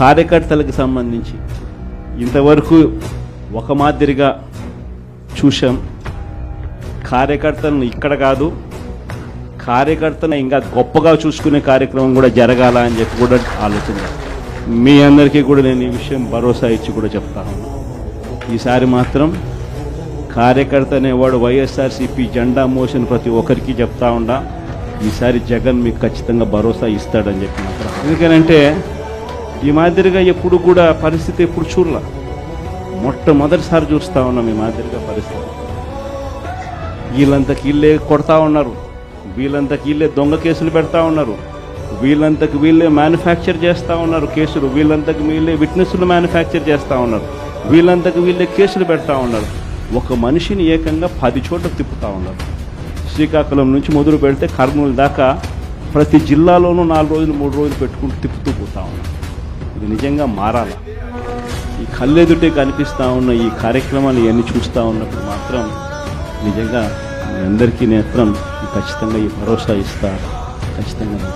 కార్యకర్తలకు సంబంధించి ఇంతవరకు ఒక మాదిరిగా చూసాం. కార్యకర్తలను ఇక్కడ కాదు, కార్యకర్తను ఇంకా గొప్పగా చూసుకునే కార్యక్రమం కూడా జరగాల అని చెప్పి కూడా ఆలోచన. మీ అందరికీ కూడా నేను ఈ విషయం భరోసా ఇచ్చి కూడా చెప్తాను. ఈసారి మాత్రం కార్యకర్త అనేవాడు వైఎస్ఆర్సీపీ జెండా మోసిన ప్రతి ఒక్కరికి చెప్తా ఉండా, ఈసారి జగన్ మీకు ఖచ్చితంగా భరోసా ఇస్తాడని చెప్పి మాత్రం. ఎందుకనంటే ఈ మాదిరిగా ఎప్పుడు కూడా పరిస్థితి ఎప్పుడు చూడలా, మొట్టమొదటిసారి చూస్తూ ఉన్నాం ఈ మాదిరిగా పరిస్థితి. వీళ్ళంతకు వీళ్ళే కొడతా ఉన్నారు, వీళ్ళంతకు వీళ్ళే దొంగ కేసులు పెడతా ఉన్నారు, వీళ్ళంతకు వీళ్ళే మ్యానుఫ్యాక్చర్ చేస్తూ ఉన్నారు కేసులు, వీళ్ళంతకు వీళ్ళే విట్నెస్లు మ్యానుఫ్యాక్చర్ చేస్తూ ఉన్నారు, వీళ్ళంతకు వీళ్ళే కేసులు పెడతా ఉన్నారు. ఒక మనిషిని ఏకంగా 10 చోట్ల తిప్పుతూ ఉన్నారు. శ్రీకాకుళం నుంచి మొదలు పెడితే కర్నూలు దాకా ప్రతి జిల్లాలోనూ 4 రోజులు 3 రోజులు పెట్టుకుంటూ తిప్పుతూ పోతా ఉన్నారు. ఇది నిజంగా మారాల. ఈ కళ్ళెదుటే కనిపిస్తూ ఉన్న ఈ కార్యక్రమాలు ఇవన్నీ చూస్తూ ఉన్నప్పుడు మాత్రం నిజంగా మీ అందరికీ నేత్రం ఖచ్చితంగా ఈ భరోసా ఇస్తా, ఖచ్చితంగా